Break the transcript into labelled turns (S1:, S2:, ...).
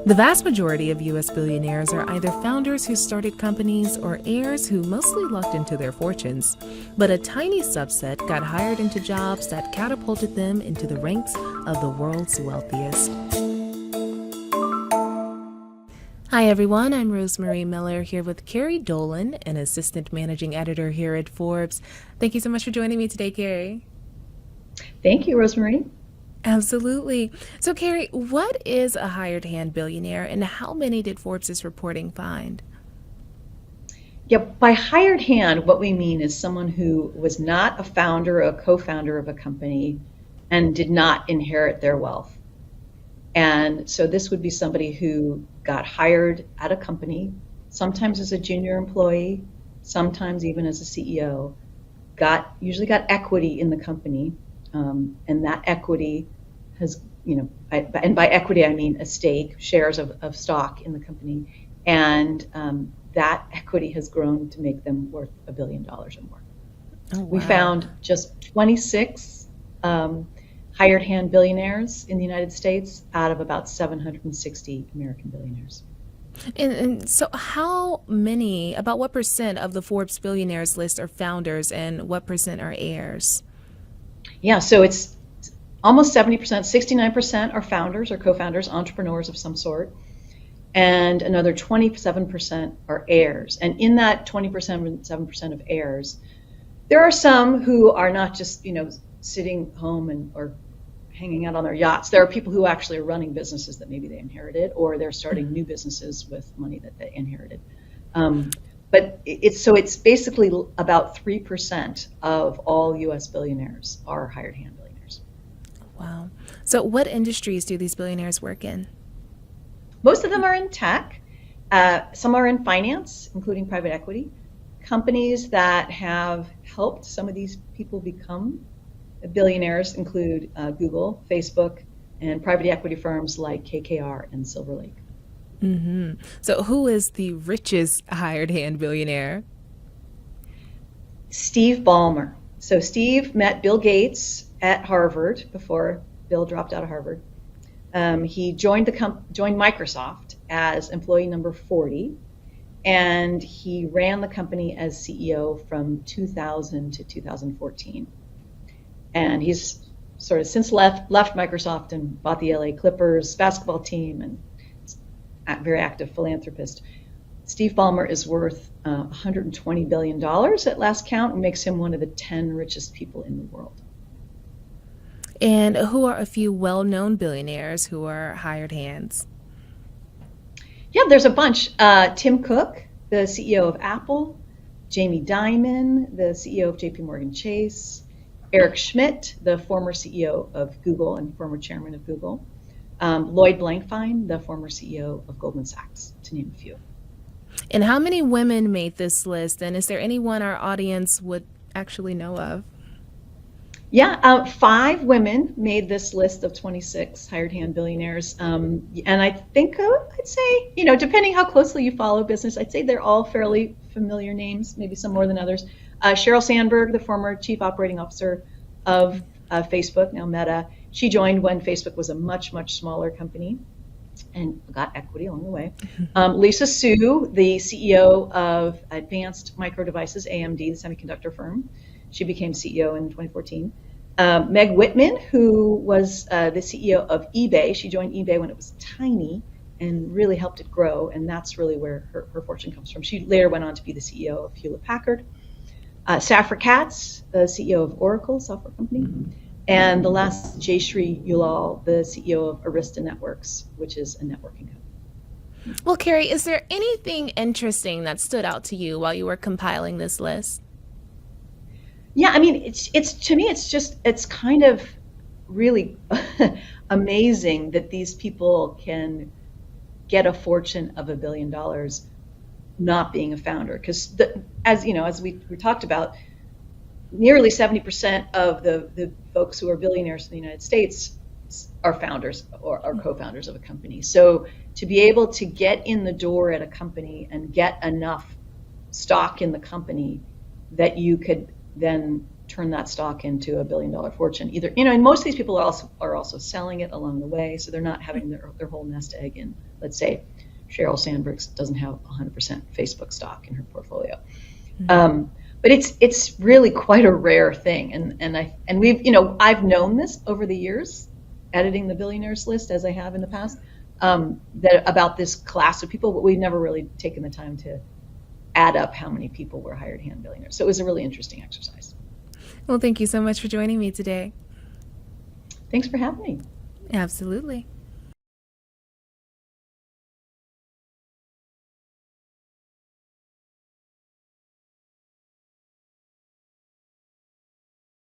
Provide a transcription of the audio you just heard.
S1: The vast majority of U.S. billionaires are either founders who started companies or heirs who mostly lucked into their fortunes. But a tiny subset got hired into jobs that catapulted them into the ranks of the world's wealthiest. Hi everyone, I'm Rosemary Miller here with Carrie Dolan, an assistant managing editor here at Forbes. Thank you so much for joining me today, Carrie.
S2: Thank you, Rosemary.
S1: Absolutely. So, Carrie, what is a hired hand billionaire and how many did Forbes' reporting find?
S2: Yeah, by hired hand, what we mean is someone who was not a founder or a co-founder of a company and did not inherit their wealth. And so this would be somebody who got hired at a company, sometimes as a junior employee, sometimes even as a CEO, usually got equity in the company. And that equity has, and by equity, I mean a stake, shares of stock in the company. And that equity has grown to make them worth $1 billion or more.
S1: Oh, wow.
S2: We found just 26 hired hand billionaires in the United States out of about 760 American billionaires.
S1: And so about what percent of the Forbes billionaires list are founders and what percent are heirs?
S2: Yeah, so it's almost 70%, 69% are founders or co-founders, entrepreneurs of some sort, and another 27% are heirs. And in that 27% of heirs, there are some who are not just, sitting home or hanging out on their yachts. There are people who actually are running businesses that maybe they inherited, or they're starting new businesses with money that they inherited. But it's basically about 3% of all U.S. billionaires are hired hand billionaires.
S1: Wow. So what industries do these billionaires work in?
S2: Most of them are in tech. Some are in finance, including private equity. Companies that have helped some of these people become billionaires include Google, Facebook, and private equity firms like KKR and Silver Lake.
S1: Mm-hmm. So who is the richest hired hand billionaire?
S2: Steve Balmer. So Steve met Bill Gates at Harvard before Bill dropped out of Harvard. He joined Microsoft as employee number 40, and he ran the company as CEO from 2000 to 2014. And he's sort of since left Microsoft and bought the LA Clippers basketball team and very active philanthropist. Steve Balmer is worth $120 billion at last count and makes him one of the 10 richest people in the world.
S1: And who are a few well-known billionaires who are hired hands?
S2: Yeah, there's a bunch. Tim Cook, the CEO of Apple, Jamie Dimon, the CEO of JPMorgan Chase, Eric Schmidt, the former CEO of Google and former chairman of Google, Lloyd Blankfein, the former CEO of Goldman Sachs, to name a few.
S1: And how many women made this list? And is there anyone our audience would actually know of?
S2: Yeah, 5 women made this list of 26 hired hand billionaires. And I think I'd say, depending how closely you follow business, I'd say they're all fairly familiar names, maybe some more than others. Sheryl Sandberg, the former chief operating officer of Facebook, now Meta, she joined when Facebook was a much, much smaller company and got equity along the way. Lisa Su, the CEO of Advanced Micro Devices, AMD, the semiconductor firm, she became CEO in 2014. Meg Whitman, who was the CEO of eBay, she joined eBay when it was tiny and really helped it grow, and that's really where her fortune comes from. She later went on to be the CEO of Hewlett Packard. Safra Catz, the CEO of Oracle software company. And the last, Jayshree Ullal, the CEO of Arista Networks, which is a networking company.
S1: Well, Carrie, is there anything interesting that stood out to you while you were compiling this list?
S2: Yeah, I mean, it's to me, it's kind of really amazing that these people can get a fortune of $1 billion not being a founder. Because as we talked about, nearly 70% of the folks who are billionaires in the United States are founders or are co-founders of a company. So to be able to get in the door at a company and get enough stock in the company that you could then turn that stock into a $1 billion fortune. Either, and most of these people are also selling it along the way, so they're not having their whole nest egg in, let's say, Sheryl Sandberg doesn't have 100% Facebook stock in her portfolio.
S1: Mm-hmm.
S2: But it's really quite a rare thing, and we've I've known this over the years, editing the Billionaires list as I have in the past, that about this class of people, but we've never really taken the time to add up how many people were hired hand billionaires. So it was a really interesting exercise.
S1: Well, thank you so much for joining me today.
S2: Thanks for having me.
S1: Absolutely.